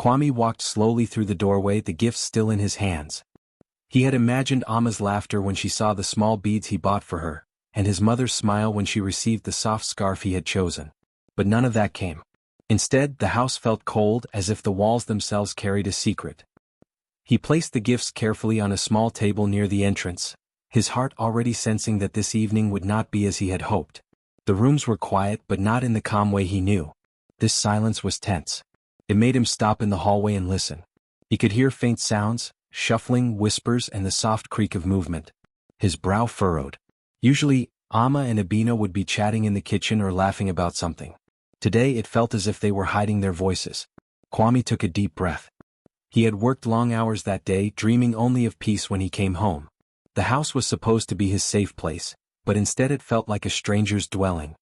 Kwame walked slowly through the doorway, the gifts still in his hands. He had imagined Amma's laughter when she saw the small beads he bought for her, and his mother's smile when she received the soft scarf he had chosen. But none of that came. Instead, the house felt cold, as if the walls themselves carried a secret. He placed the gifts carefully on a small table near the entrance, his heart already sensing that this evening would not be as he had hoped. The rooms were quiet, but not in the calm way he knew. This silence was tense. It made him stop in the hallway and listen. He could hear faint sounds, shuffling, whispers, and the soft creak of movement. His brow furrowed. Usually, Amma and Abina would be chatting in the kitchen or laughing about something. Today it felt as if they were hiding their voices. Kwame took a deep breath. He had worked long hours that day, dreaming only of peace when he came home. The house was supposed to be his safe place, but instead it felt like a stranger's dwelling.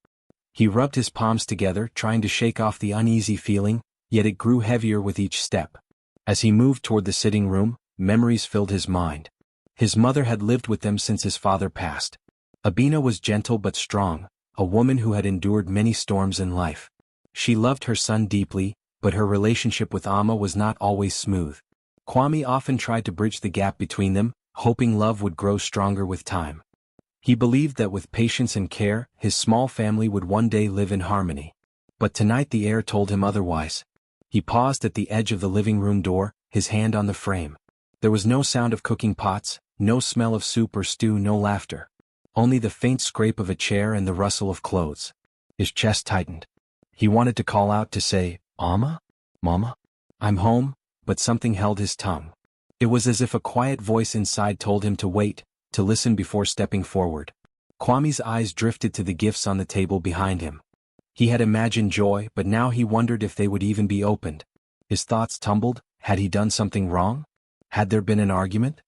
He rubbed his palms together, trying to shake off the uneasy feeling, yet it grew heavier with each step. As he moved toward the sitting room, memories filled his mind. His mother had lived with them since his father passed. Abina was gentle but strong, a woman who had endured many storms in life. She loved her son deeply, but her relationship with Amma was not always smooth. Kwame often tried to bridge the gap between them, hoping love would grow stronger with time. He believed that with patience and care, his small family would one day live in harmony. But tonight the air told him otherwise. He paused at the edge of the living room door, his hand on the frame. There was no sound of cooking pots, no smell of soup or stew, no laughter. Only the faint scrape of a chair and the rustle of clothes. His chest tightened. He wanted to call out, to say, "Amma? Mama? I'm home," but something held his tongue. It was as if a quiet voice inside told him to wait, to listen before stepping forward. Kwame's eyes drifted to the gifts on the table behind him. He had imagined joy, but now he wondered if they would even be opened. His thoughts tumbled. Had he done something wrong? Had there been an argument?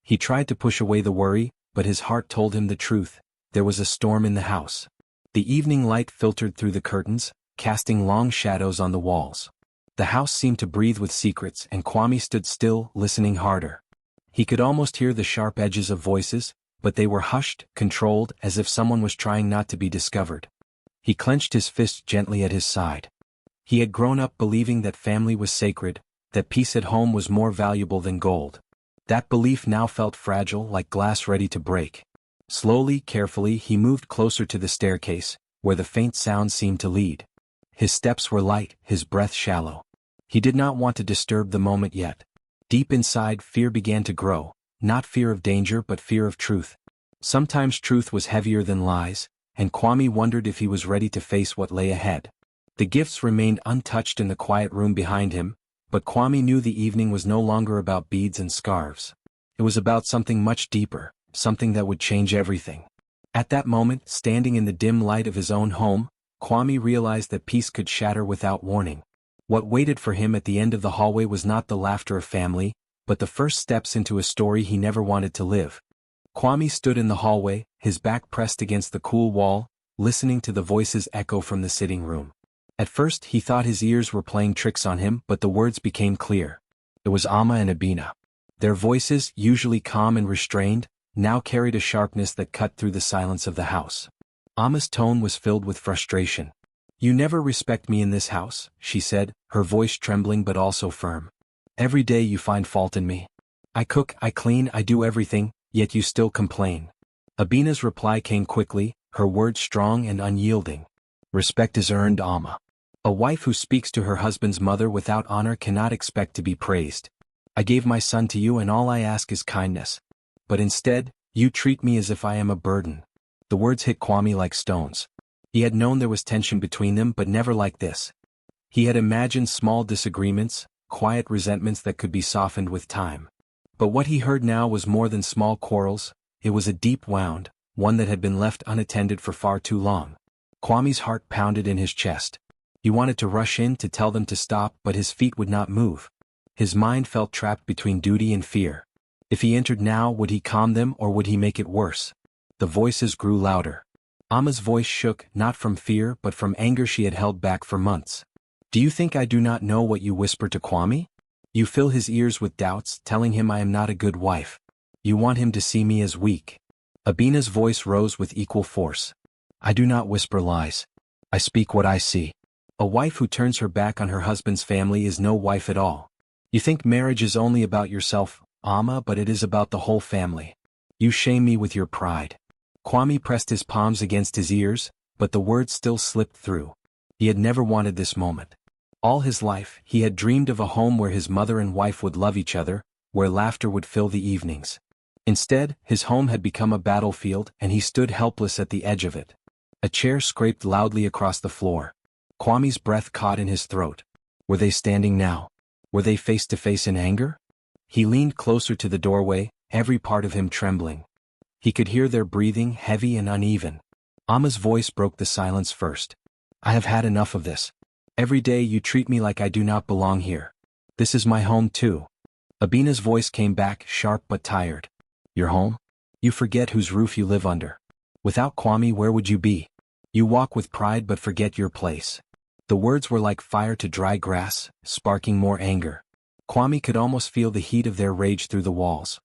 He tried to push away the worry, but his heart told him the truth. There was a storm in the house. The evening light filtered through the curtains, casting long shadows on the walls. The house seemed to breathe with secrets, and Kwame stood still, listening harder. He could almost hear the sharp edges of voices, but they were hushed, controlled, as if someone was trying not to be discovered. He clenched his fist gently at his side. He had grown up believing that family was sacred, that peace at home was more valuable than gold. That belief now felt fragile, like glass ready to break. Slowly, carefully, he moved closer to the staircase, where the faint sound seemed to lead. His steps were light, his breath shallow. He did not want to disturb the moment yet. Deep inside, fear began to grow, not fear of danger but fear of truth. Sometimes truth was heavier than lies, and Kwame wondered if he was ready to face what lay ahead. The gifts remained untouched in the quiet room behind him, but Kwame knew the evening was no longer about beads and scarves. It was about something much deeper, something that would change everything. At that moment, standing in the dim light of his own home, Kwame realized that peace could shatter without warning. What waited for him at the end of the hallway was not the laughter of family, but the first steps into a story he never wanted to live. Kwame stood in the hallway, his back pressed against the cool wall, listening to the voices echo from the sitting room. At first he thought his ears were playing tricks on him, but the words became clear. It was Amma and Abina. Their voices, usually calm and restrained, now carried a sharpness that cut through the silence of the house. Amma's tone was filled with frustration. "You never respect me in this house," she said, her voice trembling but also firm. "Every day you find fault in me. I cook, I clean, I do everything, yet you still complain." Abina's reply came quickly, her words strong and unyielding. "Respect is earned, Amma. A wife who speaks to her husband's mother without honor cannot expect to be praised. I gave my son to you and all I ask is kindness. But instead, you treat me as if I am a burden." The words hit Kwame like stones. He had known there was tension between them, but never like this. He had imagined small disagreements, quiet resentments that could be softened with time. But what he heard now was more than small quarrels. It was a deep wound, one that had been left unattended for far too long. Kwame's heart pounded in his chest. He wanted to rush in to tell them to stop, but his feet would not move. His mind felt trapped between duty and fear. If he entered now, would he calm them or would he make it worse? The voices grew louder. Amma's voice shook, not from fear but from anger she had held back for months. "Do you think I do not know what you whisper to Kwame? You fill his ears with doubts, telling him I am not a good wife. You want him to see me as weak." Abina's voice rose with equal force. "I do not whisper lies. I speak what I see. A wife who turns her back on her husband's family is no wife at all. You think marriage is only about yourself, Amma, but it is about the whole family. You shame me with your pride. Kwame pressed his palms against his ears, but the words still slipped through. He had never wanted this moment. All his life, he had dreamed of a home where his mother and wife would love each other, where laughter would fill the evenings. Instead, his home had become a battlefield, and he stood helpless at the edge of it. A chair scraped loudly across the floor. Kwame's breath caught in his throat. Were they standing now? Were they face to face in anger? He leaned closer to the doorway, every part of him trembling. He could hear their breathing, heavy and uneven. Amma's voice broke the silence first. I have had enough of this. Every day you treat me like I do not belong here. This is my home too. Abina's voice came back, sharp but tired. Your home? You forget whose roof you live under. Without Kwame, where would you be? You walk with pride but forget your place. The words were like fire to dry grass, sparking more anger. Kwame could almost feel the heat of their rage through the walls.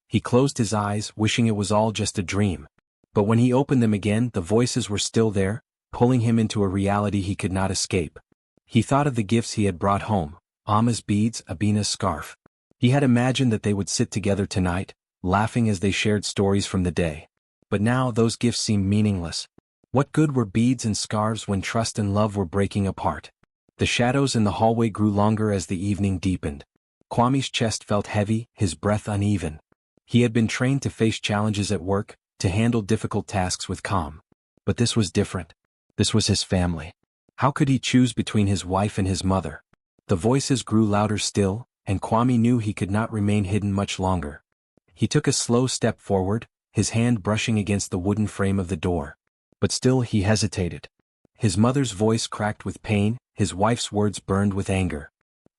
He closed his eyes, wishing it was all just a dream. But when he opened them again, the voices were still there, pulling him into a reality he could not escape. He thought of the gifts he had brought home, Amma's beads, Abina's scarf. He had imagined that they would sit together tonight, laughing as they shared stories from the day. But now those gifts seemed meaningless. What good were beads and scarves when trust and love were breaking apart? The shadows in the hallway grew longer as the evening deepened. Kwame's chest felt heavy, his breath uneven. He had been trained to face challenges at work, to handle difficult tasks with calm. But this was different. This was his family. How could he choose between his wife and his mother? The voices grew louder still, and Kwame knew he could not remain hidden much longer. He took a slow step forward, his hand brushing against the wooden frame of the door. But still he hesitated. His mother's voice cracked with pain, his wife's words burned with anger.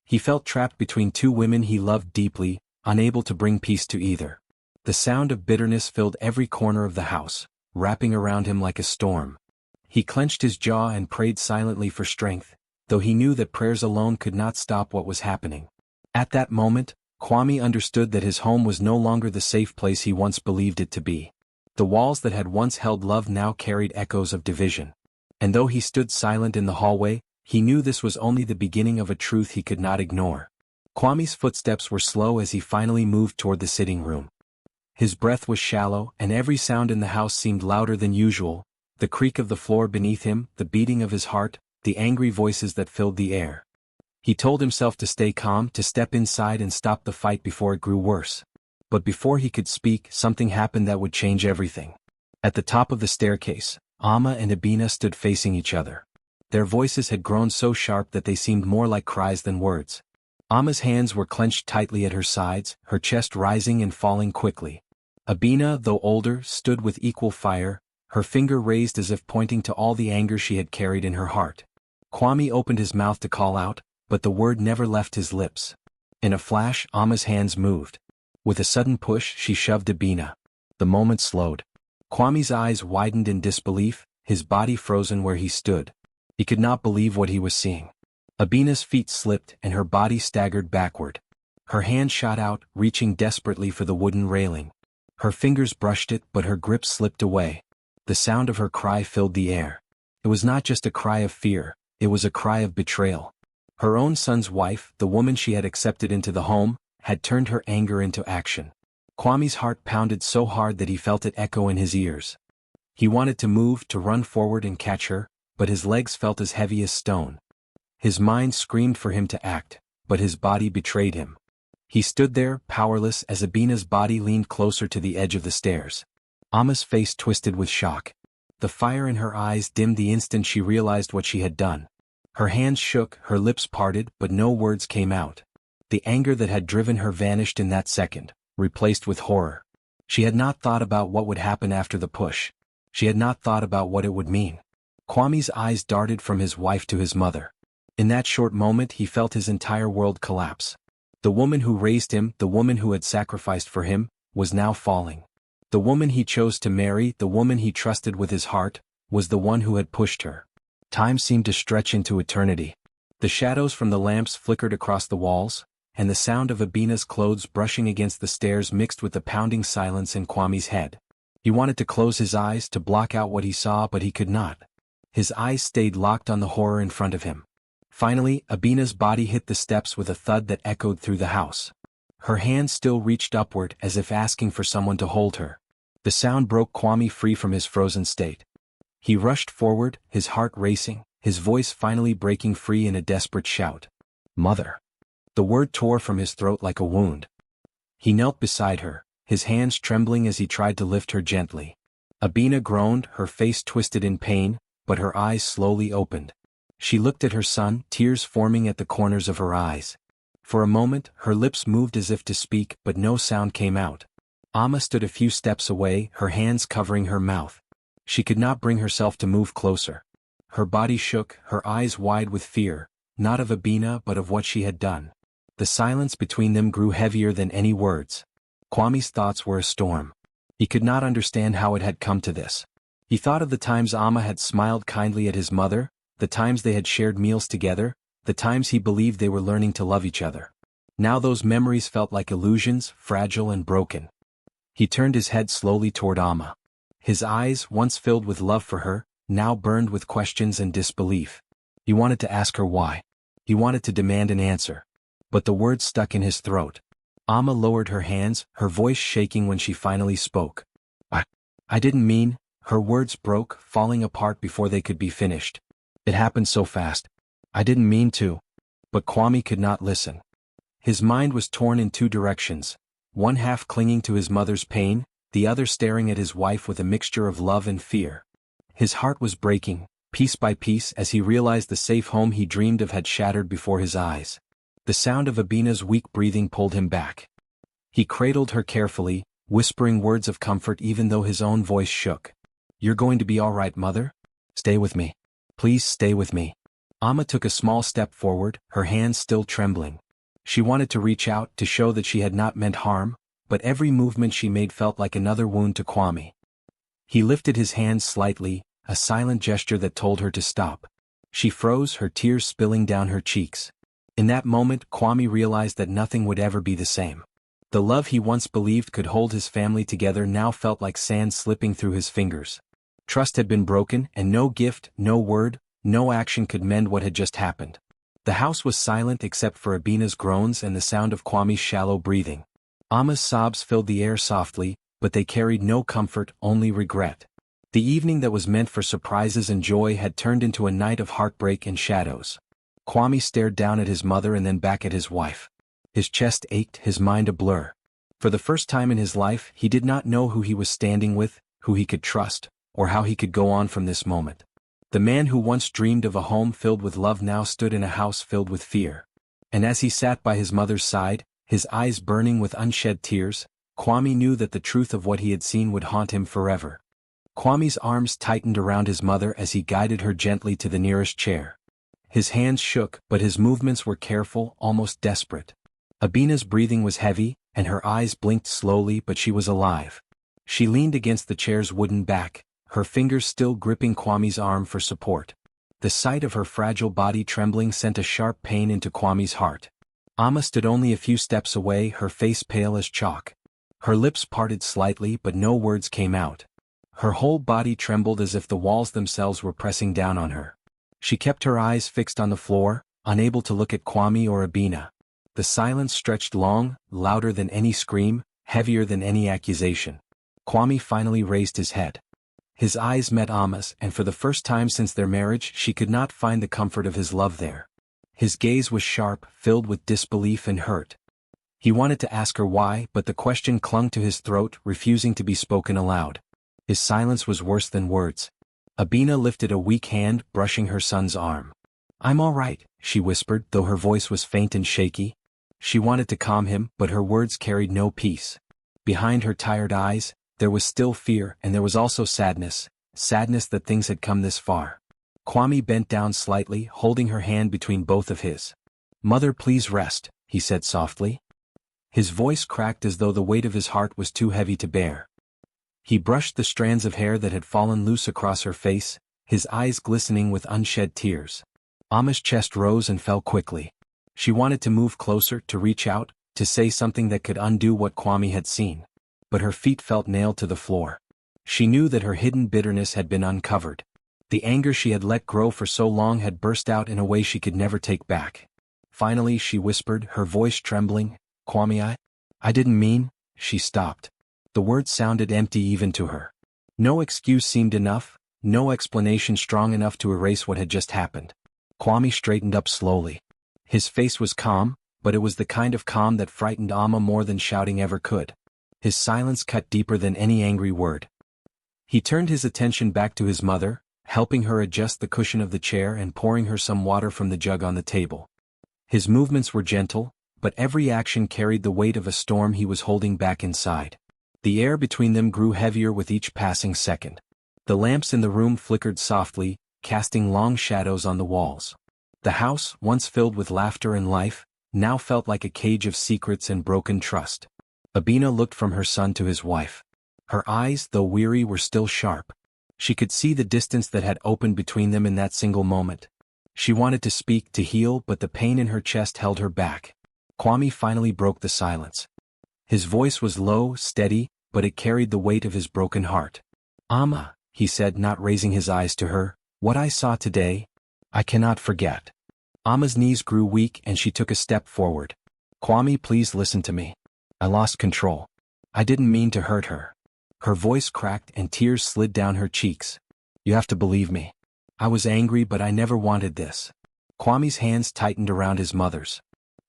He felt trapped between two women he loved deeply, unable to bring peace to either. The sound of bitterness filled every corner of the house, wrapping around him like a storm. He clenched his jaw and prayed silently for strength, though he knew that prayers alone could not stop what was happening. At that moment, Kwame understood that his home was no longer the safe place he once believed it to be. The walls that had once held love now carried echoes of division. And though he stood silent in the hallway, he knew this was only the beginning of a truth he could not ignore. Kwame's footsteps were slow as he finally moved toward the sitting room. His breath was shallow, and every sound in the house seemed louder than usual. The creak of the floor beneath him, the beating of his heart, the angry voices that filled the air. He told himself to stay calm, to step inside and stop the fight before it grew worse. But before he could speak, something happened that would change everything. At the top of the staircase, Amma and Abina stood facing each other. Their voices had grown so sharp that they seemed more like cries than words. Amma's hands were clenched tightly at her sides, her chest rising and falling quickly. Abina, though older, stood with equal fire, her finger raised as if pointing to all the anger she had carried in her heart. Kwame opened his mouth to call out, but the word never left his lips. In a flash, Amma's hands moved. With a sudden push, she shoved Abina. The moment slowed. Kwame's eyes widened in disbelief, his body frozen where he stood. He could not believe what he was seeing. Abina's feet slipped and her body staggered backward. Her hand shot out, reaching desperately for the wooden railing. Her fingers brushed it, but her grip slipped away. The sound of her cry filled the air. It was not just a cry of fear, it was a cry of betrayal. Her own son's wife, the woman she had accepted into the home, had turned her anger into action. Kwame's heart pounded so hard that he felt it echo in his ears. He wanted to move, to run forward and catch her, but his legs felt as heavy as stone. His mind screamed for him to act, but his body betrayed him. He stood there, powerless, as Abina's body leaned closer to the edge of the stairs. Amma's face twisted with shock. The fire in her eyes dimmed the instant she realized what she had done. Her hands shook, her lips parted, but no words came out. The anger that had driven her vanished in that second, replaced with horror. She had not thought about what would happen after the push. She had not thought about what it would mean. Kwame's eyes darted from his wife to his mother. In that short moment he felt his entire world collapse. The woman who raised him, the woman who had sacrificed for him, was now falling. The woman he chose to marry, the woman he trusted with his heart, was the one who had pushed her. Time seemed to stretch into eternity. The shadows from the lamps flickered across the walls, and the sound of Abina's clothes brushing against the stairs mixed with the pounding silence in Kwame's head. He wanted to close his eyes, to block out what he saw, but he could not. His eyes stayed locked on the horror in front of him. Finally, Abina's body hit the steps with a thud that echoed through the house. Her hand still reached upward as if asking for someone to hold her. The sound broke Kwame free from his frozen state. He rushed forward, his heart racing, his voice finally breaking free in a desperate shout. "Mother!" The word tore from his throat like a wound. He knelt beside her, his hands trembling as he tried to lift her gently. Abina groaned, her face twisted in pain, but her eyes slowly opened. She looked at her son, tears forming at the corners of her eyes. For a moment, her lips moved as if to speak, but no sound came out. Amma stood a few steps away, her hands covering her mouth. She could not bring herself to move closer. Her body shook, her eyes wide with fear, not of Abina but of what she had done. The silence between them grew heavier than any words. Kwame's thoughts were a storm. He could not understand how it had come to this. He thought of the times Amma had smiled kindly at his mother, the times they had shared meals together, the times he believed they were learning to love each other. Now those memories felt like illusions, fragile and broken. He turned his head slowly toward Amma. His eyes, once filled with love for her, now burned with questions and disbelief. He wanted to ask her why. He wanted to demand an answer. But the words stuck in his throat. Amma lowered her hands, her voice shaking when she finally spoke. I didn't mean," her words broke, falling apart before they could be finished. "It happened so fast. I didn't mean to." But Kwame could not listen. His mind was torn in two directions, one half clinging to his mother's pain, the other staring at his wife with a mixture of love and fear. His heart was breaking, piece by piece, as he realized the safe home he dreamed of had shattered before his eyes. The sound of Abina's weak breathing pulled him back. He cradled her carefully, whispering words of comfort even though his own voice shook. "You're going to be all right, Mother? Stay with me. Please stay with me." Amma took a small step forward, her hands still trembling. She wanted to reach out, to show that she had not meant harm, but every movement she made felt like another wound to Kwame. He lifted his hands slightly, a silent gesture that told her to stop. She froze, her tears spilling down her cheeks. In that moment, Kwame realized that nothing would ever be the same. The love he once believed could hold his family together now felt like sand slipping through his fingers. Trust had been broken, and no gift, no word, no action could mend what had just happened. The house was silent except for Abina's groans and the sound of Kwame's shallow breathing. Amma's sobs filled the air softly, but they carried no comfort, only regret. The evening that was meant for surprises and joy had turned into a night of heartbreak and shadows. Kwame stared down at his mother and then back at his wife. His chest ached, his mind a blur. For the first time in his life, he did not know who he was standing with, who he could trust, or how he could go on from this moment. The man who once dreamed of a home filled with love now stood in a house filled with fear. And as he sat by his mother's side, his eyes burning with unshed tears, Kwame knew that the truth of what he had seen would haunt him forever. Kwame's arms tightened around his mother as he guided her gently to the nearest chair. His hands shook, but his movements were careful, almost desperate. Abina's breathing was heavy, and her eyes blinked slowly, but she was alive. She leaned against the chair's wooden back, her fingers still gripping Kwame's arm for support. The sight of her fragile body trembling sent a sharp pain into Kwame's heart. Amma stood only a few steps away, her face pale as chalk. Her lips parted slightly, but no words came out. Her whole body trembled as if the walls themselves were pressing down on her. She kept her eyes fixed on the floor, unable to look at Kwame or Abina. The silence stretched long, louder than any scream, heavier than any accusation. Kwame finally raised his head. His eyes met Amma's, and for the first time since their marriage she could not find the comfort of his love there. His gaze was sharp, filled with disbelief and hurt. He wanted to ask her why, but the question clung to his throat, refusing to be spoken aloud. His silence was worse than words. Abina lifted a weak hand, brushing her son's arm. "I'm all right," she whispered, though her voice was faint and shaky. She wanted to calm him, but her words carried no peace. Behind her tired eyes, there was still fear, and there was also sadness that things had come this far. Kwame bent down slightly, holding her hand between both of his. "Mother, please rest," he said softly. His voice cracked as though the weight of his heart was too heavy to bear. He brushed the strands of hair that had fallen loose across her face, his eyes glistening with unshed tears. Amma's chest rose and fell quickly. She wanted to move closer, to reach out, to say something that could undo what Kwame had seen. But her feet felt nailed to the floor. She knew that her hidden bitterness had been uncovered. The anger she had let grow for so long had burst out in a way she could never take back. Finally she whispered, her voice trembling, "Kwame, I didn't mean." She stopped. The words sounded empty even to her. No excuse seemed enough, no explanation strong enough to erase what had just happened. Kwame straightened up slowly. His face was calm, but it was the kind of calm that frightened Amma more than shouting ever could. His silence cut deeper than any angry word. He turned his attention back to his mother, helping her adjust the cushion of the chair and pouring her some water from the jug on the table. His movements were gentle, but every action carried the weight of a storm he was holding back inside. The air between them grew heavier with each passing second. The lamps in the room flickered softly, casting long shadows on the walls. The house, once filled with laughter and life, now felt like a cage of secrets and broken trust. Abina looked from her son to his wife. Her eyes, though weary, were still sharp. She could see the distance that had opened between them in that single moment. She wanted to speak, to heal, but the pain in her chest held her back. Kwame finally broke the silence. His voice was low, steady, but it carried the weight of his broken heart. "Amma," he said, not raising his eyes to her, "what I saw today, I cannot forget." Amma's knees grew weak and she took a step forward. "Kwame, please listen to me. I lost control. I didn't mean to hurt her." Her voice cracked and tears slid down her cheeks. "You have to believe me. I was angry, but I never wanted this." Kwame's hands tightened around his mother's.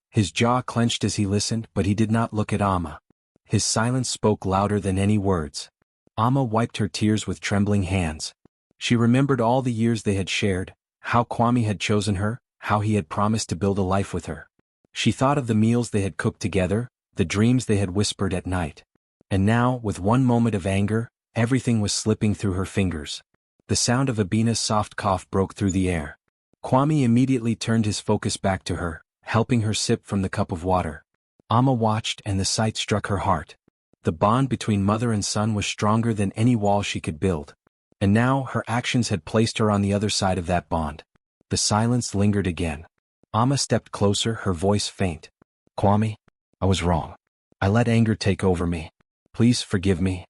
His jaw clenched as he listened, but he did not look at Amma. His silence spoke louder than any words. Amma wiped her tears with trembling hands. She remembered all the years they had shared, how Kwame had chosen her, how he had promised to build a life with her. She thought of the meals they had cooked together, the dreams they had whispered at night. And now, with one moment of anger, everything was slipping through her fingers. The sound of Abina's soft cough broke through the air. Kwame immediately turned his focus back to her, helping her sip from the cup of water. Amma watched and the sight struck her heart. The bond between mother and son was stronger than any wall she could build. And now, her actions had placed her on the other side of that bond. The silence lingered again. Amma stepped closer, her voice faint. "Kwame, I was wrong. I let anger take over me. Please forgive me."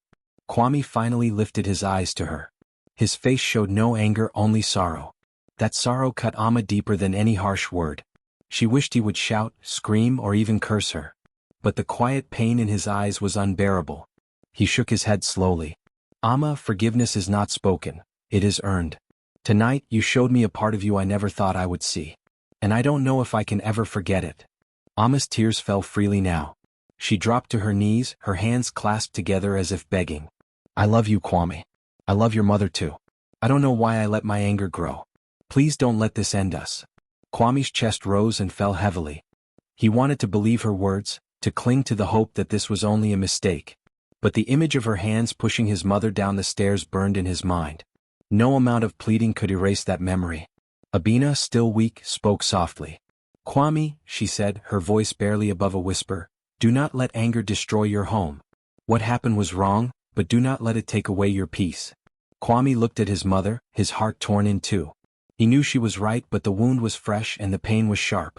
Kwame finally lifted his eyes to her. His face showed no anger, only sorrow. That sorrow cut Amma deeper than any harsh word. She wished he would shout, scream, or even curse her. But the quiet pain in his eyes was unbearable. He shook his head slowly. "Amma, forgiveness is not spoken, it is earned. Tonight you showed me a part of you I never thought I would see. And I don't know if I can ever forget it." Amma's tears fell freely now. She dropped to her knees, her hands clasped together as if begging. "I love you, Kwame. I love your mother too. I don't know why I let my anger grow. Please don't let this end us." Kwame's chest rose and fell heavily. He wanted to believe her words, to cling to the hope that this was only a mistake. But the image of her hands pushing his mother down the stairs burned in his mind. No amount of pleading could erase that memory. Abina, still weak, spoke softly. "Kwame," she said, her voice barely above a whisper, "do not let anger destroy your home. What happened was wrong, but do not let it take away your peace." Kwame looked at his mother, his heart torn in two. He knew she was right, but the wound was fresh and the pain was sharp.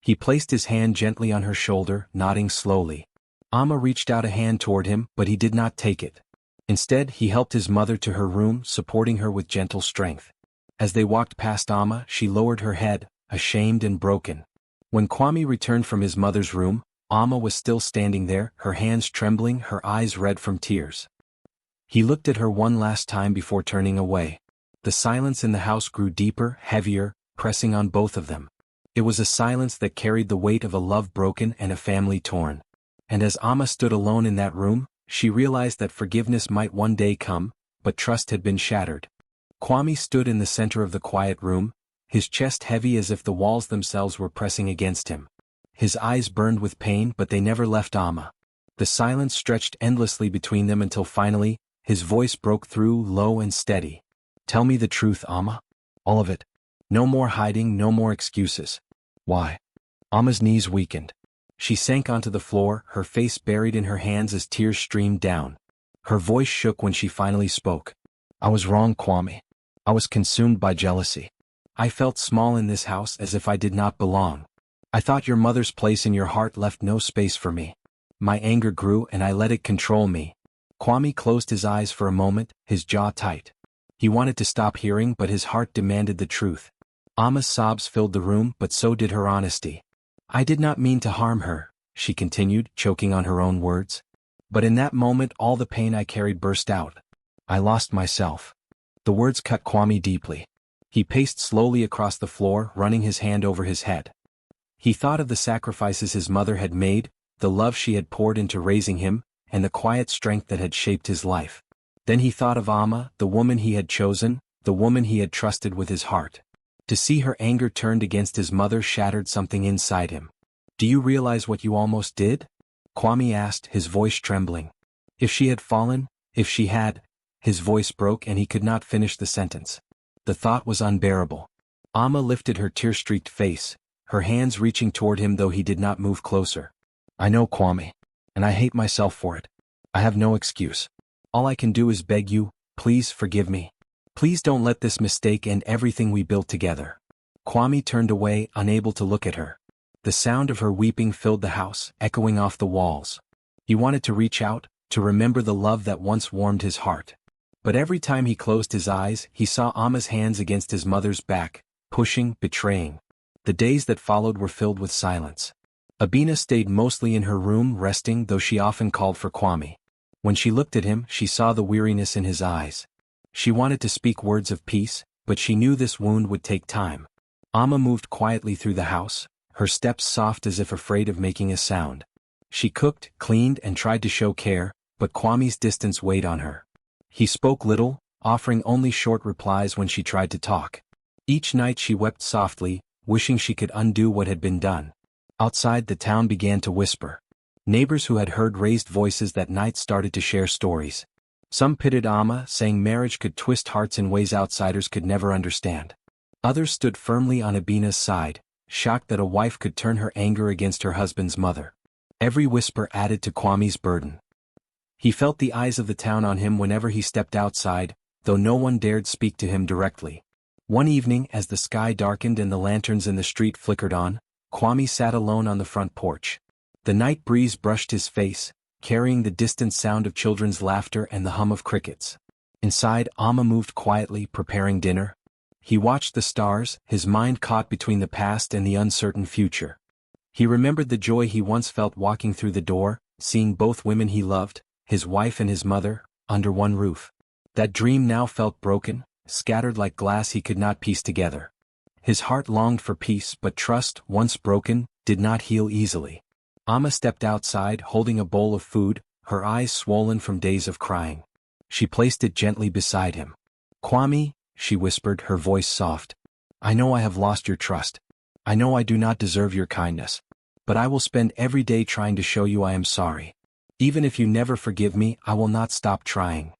He placed his hand gently on her shoulder, nodding slowly. Amma reached out a hand toward him, but he did not take it. Instead, he helped his mother to her room, supporting her with gentle strength. As they walked past Amma, she lowered her head, ashamed and broken. When Kwame returned from his mother's room, Amma was still standing there, her hands trembling, her eyes red from tears. He looked at her one last time before turning away. The silence in the house grew deeper, heavier, pressing on both of them. It was a silence that carried the weight of a love broken and a family torn. And as Amma stood alone in that room, she realized that forgiveness might one day come, but trust had been shattered. Kwame stood in the center of the quiet room, his chest heavy as if the walls themselves were pressing against him. His eyes burned with pain, but they never left Amma. The silence stretched endlessly between them until finally, his voice broke through, low and steady. "Tell me the truth, Amma. All of it. No more hiding, no more excuses." "Why?" Amma's knees weakened. She sank onto the floor, her face buried in her hands as tears streamed down. Her voice shook when she finally spoke. "I was wrong, Kwame. I was consumed by jealousy. I felt small in this house, as if I did not belong. I thought your mother's place in your heart left no space for me. My anger grew and I let it control me." Kwame closed his eyes for a moment, his jaw tight. He wanted to stop hearing, but his heart demanded the truth. Amma's sobs filled the room, but so did her honesty. "I did not mean to harm her," she continued, choking on her own words. "But in that moment all the pain I carried burst out. I lost myself." The words cut Kwame deeply. He paced slowly across the floor, running his hand over his head. He thought of the sacrifices his mother had made, the love she had poured into raising him, and the quiet strength that had shaped his life. Then he thought of Amma, the woman he had chosen, the woman he had trusted with his heart. To see her anger turned against his mother shattered something inside him. "Do you realize what you almost did?" Kwame asked, his voice trembling. "If she had fallen, if she had—" His voice broke and he could not finish the sentence. The thought was unbearable. Amma lifted her tear-streaked face, her hands reaching toward him though he did not move closer. "I know, Kwame. And I hate myself for it. I have no excuse. All I can do is beg you, please forgive me. Please don't let this mistake end everything we built together." Kwame turned away, unable to look at her. The sound of her weeping filled the house, echoing off the walls. He wanted to reach out, to remember the love that once warmed his heart. But every time he closed his eyes, he saw Amma's hands against his mother's back, pushing, betraying. The days that followed were filled with silence. Abina stayed mostly in her room resting, though she often called for Kwame. When she looked at him, she saw the weariness in his eyes. She wanted to speak words of peace, but she knew this wound would take time. Amma moved quietly through the house, her steps soft as if afraid of making a sound. She cooked, cleaned, and tried to show care, but Kwame's distance weighed on her. He spoke little, offering only short replies when she tried to talk. Each night she wept softly, wishing she could undo what had been done. Outside, the town began to whisper. Neighbors who had heard raised voices that night started to share stories. Some pitied Amma, saying marriage could twist hearts in ways outsiders could never understand. Others stood firmly on Abina's side, shocked that a wife could turn her anger against her husband's mother. Every whisper added to Kwame's burden. He felt the eyes of the town on him whenever he stepped outside, though no one dared speak to him directly. One evening, as the sky darkened and the lanterns in the street flickered on, Kwame sat alone on the front porch. The night breeze brushed his face, carrying the distant sound of children's laughter and the hum of crickets. Inside, Amma moved quietly, preparing dinner. He watched the stars, his mind caught between the past and the uncertain future. He remembered the joy he once felt walking through the door, seeing both women he loved, his wife and his mother, under one roof. That dream now felt broken, scattered like glass he could not piece together. His heart longed for peace, but trust, once broken, did not heal easily. Amma stepped outside, holding a bowl of food, her eyes swollen from days of crying. She placed it gently beside him. "Kwame," she whispered, her voice soft. "I know I have lost your trust. I know I do not deserve your kindness. But I will spend every day trying to show you I am sorry. Even if you never forgive me, I will not stop trying."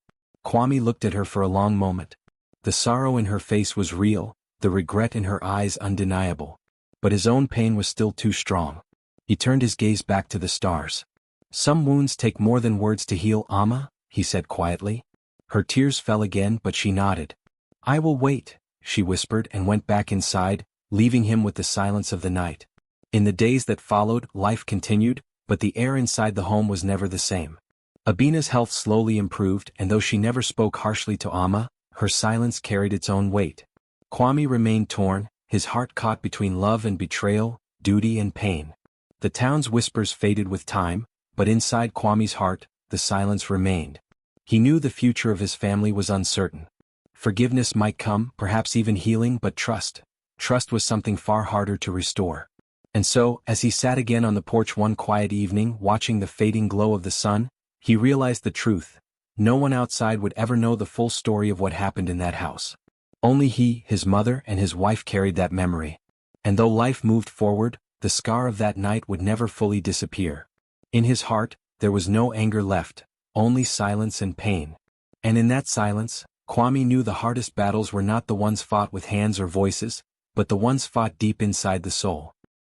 Kwame looked at her for a long moment. The sorrow in her face was real, the regret in her eyes undeniable. But his own pain was still too strong. He turned his gaze back to the stars. "Some wounds take more than words to heal, Amma," he said quietly. Her tears fell again, but she nodded. "I will wait," she whispered and went back inside, leaving him with the silence of the night. In the days that followed, life continued, but the air inside the home was never the same. Abina's health slowly improved, and though she never spoke harshly to Amma, her silence carried its own weight. Kwame remained torn, his heart caught between love and betrayal, duty and pain. The town's whispers faded with time, but inside Kwame's heart, the silence remained. He knew the future of his family was uncertain. Forgiveness might come, perhaps even healing, but trust was something far harder to restore. And so, as he sat again on the porch one quiet evening watching the fading glow of the sun, he realized the truth. No one outside would ever know the full story of what happened in that house. Only he, his mother, and his wife carried that memory. And though life moved forward, the scar of that night would never fully disappear. In his heart, there was no anger left, only silence and pain. And in that silence, Kwame knew the hardest battles were not the ones fought with hands or voices, but the ones fought deep inside the soul.